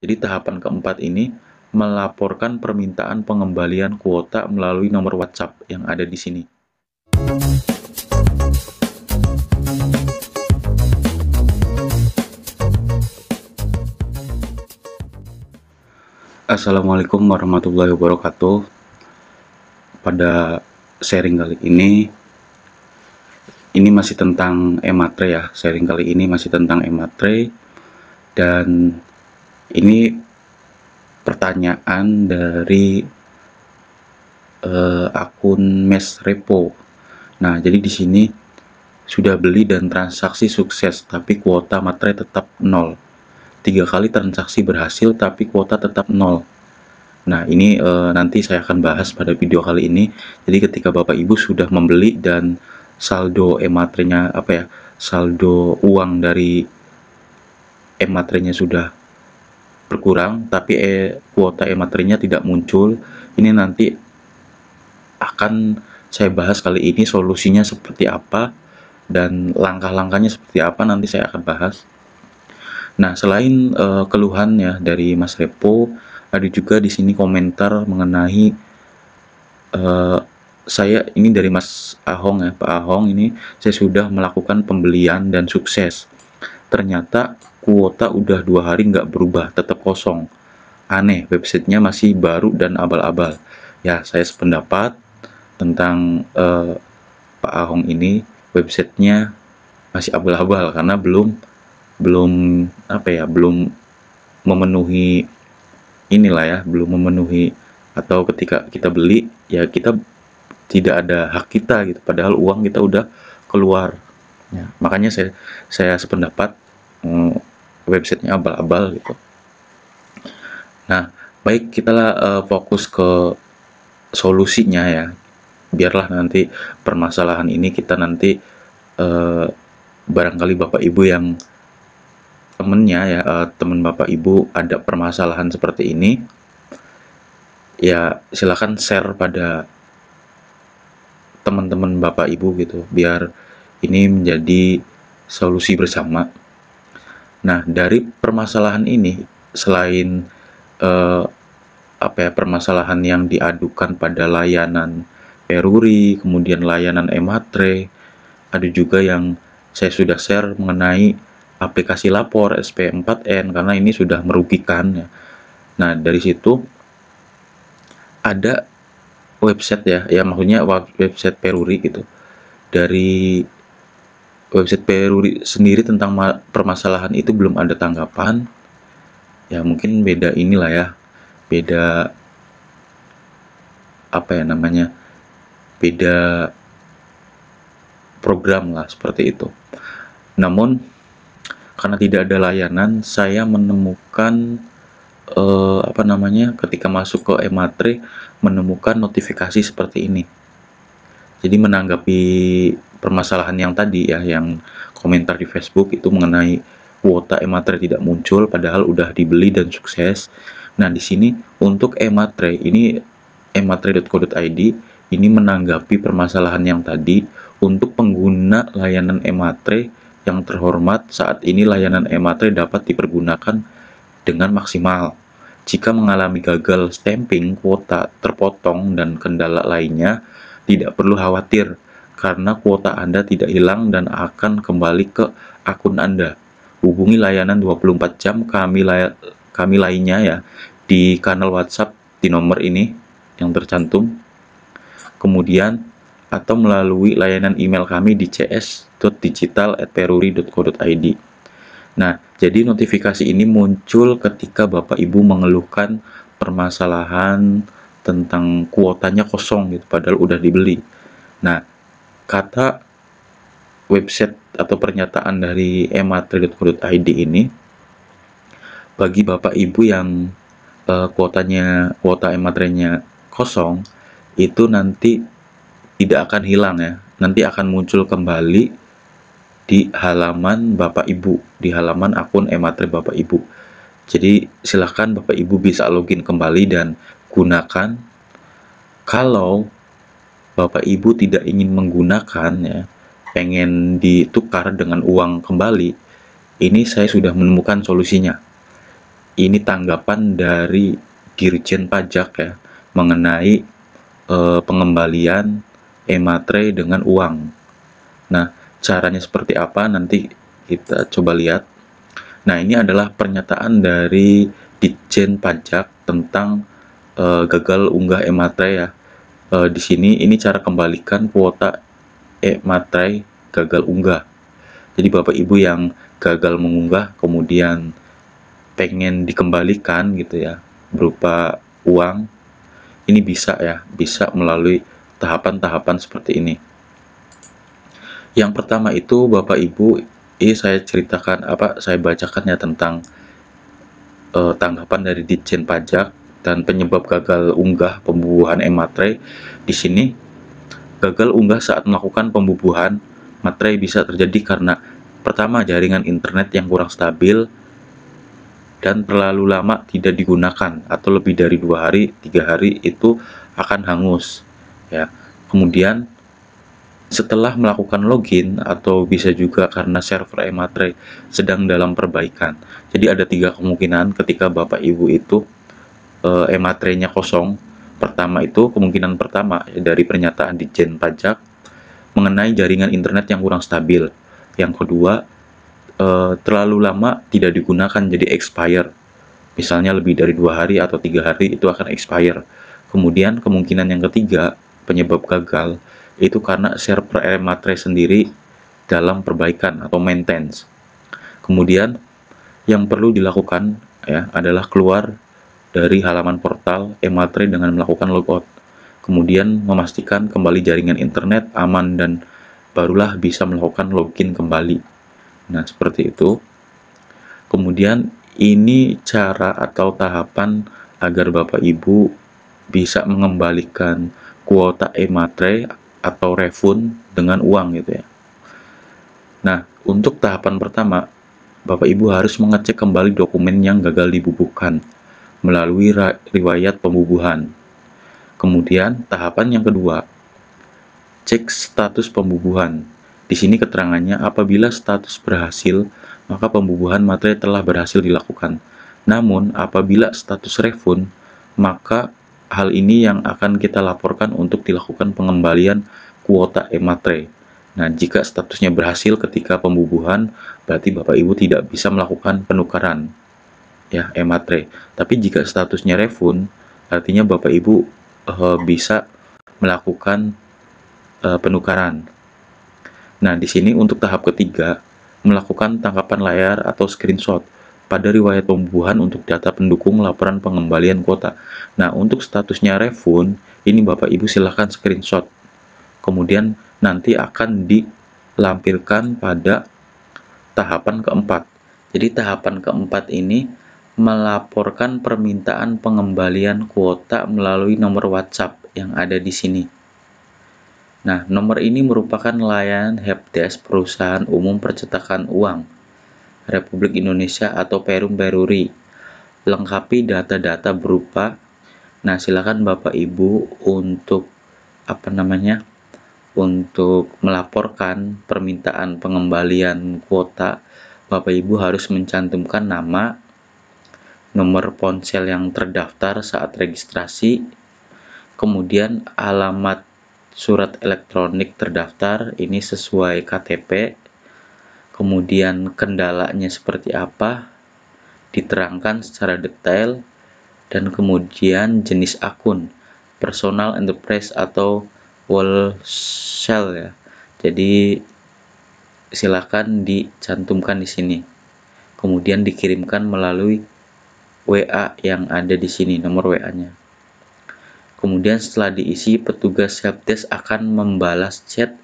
Jadi tahapan keempat ini melaporkan permintaan pengembalian kuota melalui nomor WhatsApp yang ada di sini. Assalamualaikum warahmatullahi wabarakatuh. Pada sharing kali ini masih tentang e-matre ya. Sharing kali ini masih tentang e-matre, dan ini pertanyaan dari akun Mes Repo. Nah, jadi di sini sudah beli dan transaksi sukses, tapi kuota matre tetap 0. 3 kali transaksi berhasil, tapi kuota tetap 0. Nah, ini nanti saya akan bahas pada video kali ini. Jadi ketika Bapak Ibu sudah membeli dan saldo e-matrenya saldo uang dari e-matrenya sudah berkurang, tapi kuota e-matrenya tidak muncul, ini nanti akan saya bahas kali ini solusinya seperti apa dan langkah-langkahnya seperti apa, nanti saya akan bahas. Nah, selain keluhan ya dari Mas Repo, ada juga di sini komentar mengenai saya ini dari Mas Ahong ya, Pak Ahong, ini saya sudah melakukan pembelian dan sukses. Ternyata kuota udah 2 hari nggak berubah, tetap kosong. Aneh, websitenya masih baru dan abal-abal. Ya, saya sependapat tentang Pak Ahong ini, websitenya masih abal-abal karena belum memenuhi inilah ya, belum memenuhi, atau ketika kita beli ya kita tidak ada hak kita gitu, padahal uang kita udah keluar ya. Makanya saya sependapat websitenya abal-abal gitu. Nah, baik, kita fokus ke solusinya ya. Biarlah nanti permasalahan ini kita nanti barangkali Bapak Ibu yang temennya ya, temen Bapak Ibu ada permasalahan seperti ini, ya silakan share pada teman-teman Bapak Ibu gitu, biar ini menjadi solusi bersama. Nah, dari permasalahan ini, selain permasalahan yang diadukan pada layanan Peruri, kemudian layanan e-matre, ada juga yang saya sudah share mengenai aplikasi lapor SP4N, karena ini sudah merugikan ya. Nah, dari situ ada website ya maksudnya website Peruri gitu. Dari website Peruri sendiri tentang permasalahan itu belum ada tanggapan. Ya mungkin beda inilah ya, beda beda program lah, seperti itu. Namun karena tidak ada layanan, saya menemukan ketika masuk ke e-matre menemukan notifikasi seperti ini. Jadi menanggapi permasalahan yang tadi ya, yang komentar di Facebook itu mengenai kuota e-matre tidak muncul padahal udah dibeli dan sukses. Nah, di sini untuk e-matre ini, e-matre.co.id ini menanggapi permasalahan yang tadi. Untuk pengguna layanan e-matre yang terhormat, saat ini layanan e-matre dapat dipergunakan dengan maksimal. Jika mengalami gagal stamping, kuota terpotong, dan kendala lainnya, tidak perlu khawatir karena kuota Anda tidak hilang dan akan kembali ke akun Anda. Hubungi layanan 24 jam kami lainnya ya, di kanal WhatsApp di nomor ini yang tercantum. Kemudian atau melalui layanan email kami di cs.digital@peruri.co.id. Nah, jadi notifikasi ini muncul ketika Bapak Ibu mengeluhkan permasalahan tentang kuotanya kosong gitu, padahal udah dibeli. Nah, kata website atau pernyataan dari e-matre.co.id ini, bagi Bapak Ibu yang kuota e-matrenya kosong, itu nanti tidak akan hilang ya, nanti akan muncul kembali di halaman Bapak Ibu, di halaman akun e-matre Bapak Ibu. Jadi silahkan Bapak Ibu bisa login kembali dan gunakan. Kalau Bapak Ibu tidak ingin menggunakan ya, pengen ditukar dengan uang kembali, ini saya sudah menemukan solusinya, ini tanggapan dari Dirjen Pajak ya mengenai pengembalian e-materai dengan uang. Nah, caranya seperti apa nanti kita coba lihat. Nah, ini adalah pernyataan dari Ditjen Pajak tentang gagal unggah e-materai ya. Di sini ini cara kembalikan kuota e-materai gagal unggah. Jadi Bapak Ibu yang gagal mengunggah kemudian pengen dikembalikan gitu ya berupa uang, ini bisa ya, bisa melalui tahapan-tahapan seperti ini. Yang pertama itu Bapak Ibu, ini saya ceritakan saya bacakan ya tentang tanggapan dari Ditjen Pajak dan penyebab gagal unggah pembubuhan e-materai. Di sini gagal unggah saat melakukan pembubuhan materai bisa terjadi karena pertama jaringan internet yang kurang stabil dan terlalu lama tidak digunakan atau lebih dari 2 hari, 3 hari itu akan hangus ya. Kemudian setelah melakukan login atau bisa juga karena server e-materai sedang dalam perbaikan. Jadi ada 3 kemungkinan ketika Bapak Ibu itu e-materainya kosong. Pertama itu kemungkinan pertama dari pernyataan Ditjen Pajak mengenai jaringan internet yang kurang stabil. Yang kedua, terlalu lama tidak digunakan jadi expire. Misalnya lebih dari 2 hari atau 3 hari itu akan expire. Kemudian kemungkinan yang ketiga penyebab gagal itu karena server e-materai sendiri dalam perbaikan atau maintenance. Kemudian yang perlu dilakukan ya adalah keluar dari halaman portal e-materai dengan melakukan logout. Kemudian memastikan kembali jaringan internet aman dan barulah bisa melakukan login kembali. Nah, seperti itu. Kemudian ini cara atau tahapan agar Bapak Ibu bisa mengembalikan kuota e-materai atau refund dengan uang gitu ya. Nah, untuk tahapan pertama, Bapak Ibu harus mengecek kembali dokumen yang gagal dibubuhkan melalui riwayat pembubuhan. Kemudian, tahapan yang kedua, cek status pembubuhan. Di sini keterangannya, apabila status berhasil, maka pembubuhan materai telah berhasil dilakukan. Namun, apabila status refund, maka hal ini yang akan kita laporkan untuk dilakukan pengembalian kuota e-materai. Nah, jika statusnya berhasil ketika pembubuhan, berarti Bapak Ibu tidak bisa melakukan penukaran ya e-materai. Tapi jika statusnya refund, artinya Bapak Ibu bisa melakukan penukaran. Nah, di sini untuk tahap ketiga, melakukan tangkapan layar atau screenshot pada riwayat pembubuhan untuk data pendukung laporan pengembalian kuota. Nah, untuk statusnya refund, ini Bapak Ibu silahkan screenshot. Kemudian nanti akan dilampirkan pada tahapan keempat. Jadi tahapan keempat ini melaporkan permintaan pengembalian kuota melalui nomor WhatsApp yang ada di sini. Nah, nomor ini merupakan layanan helpdesk Perusahaan Umum Percetakan Uang Republik Indonesia atau Perum Peruri. Lengkapi data-data berupa, nah silakan Bapak Ibu untuk untuk melaporkan permintaan pengembalian kuota. Bapak Ibu harus mencantumkan nama, nomor ponsel yang terdaftar saat registrasi, kemudian alamat surat elektronik terdaftar ini sesuai KTP, kemudian kendalanya seperti apa diterangkan secara detail, dan kemudian jenis akun personal, enterprise atau wholesale ya. Jadi silakan dicantumkan di sini, kemudian dikirimkan melalui WA yang ada di sini, nomor WA-nya. Kemudian setelah diisi, petugas helpdesk akan membalas chat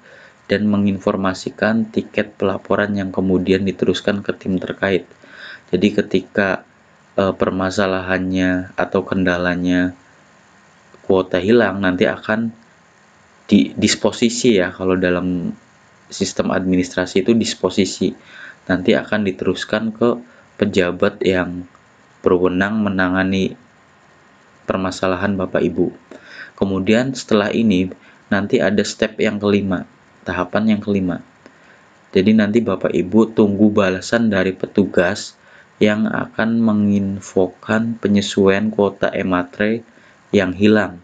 dan menginformasikan tiket pelaporan yang kemudian diteruskan ke tim terkait. Jadi ketika permasalahannya atau kendalanya kuota hilang, nanti akan disposisi ya, kalau dalam sistem administrasi itu disposisi. Nanti akan diteruskan ke pejabat yang berwenang menangani permasalahan Bapak Ibu. Kemudian setelah ini nanti ada step yang kelima, tahapan yang kelima. Jadi nanti Bapak Ibu tunggu balasan dari petugas yang akan menginfokan penyesuaian kuota e-matre yang hilang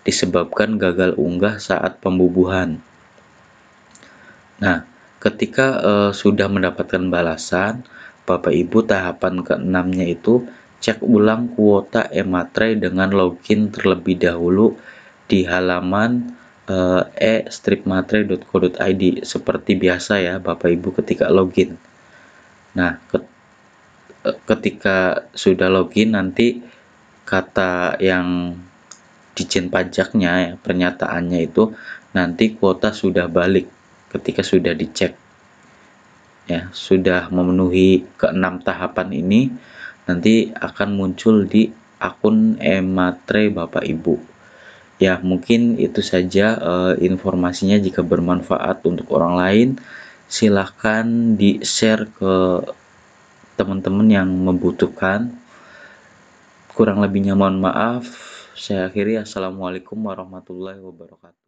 disebabkan gagal unggah saat pembubuhan. Nah, ketika sudah mendapatkan balasan, Bapak Ibu tahapan ke-6-nya itu cek ulang kuota e-matre dengan login terlebih dahulu di halaman e-stripmatre.co.id seperti biasa ya Bapak Ibu ketika login. Nah, ketika sudah login nanti kata yang Dijen Pajaknya ya, pernyataannya itu nanti kuota sudah balik ketika sudah dicek. Ya, sudah memenuhi ke-6 tahapan ini nanti akan muncul di akun e-matre Bapak Ibu. Ya, mungkin itu saja informasinya. Jika bermanfaat untuk orang lain, silahkan di-share ke teman-teman yang membutuhkan. Kurang lebihnya mohon maaf. Saya akhiri. Assalamualaikum warahmatullahi wabarakatuh.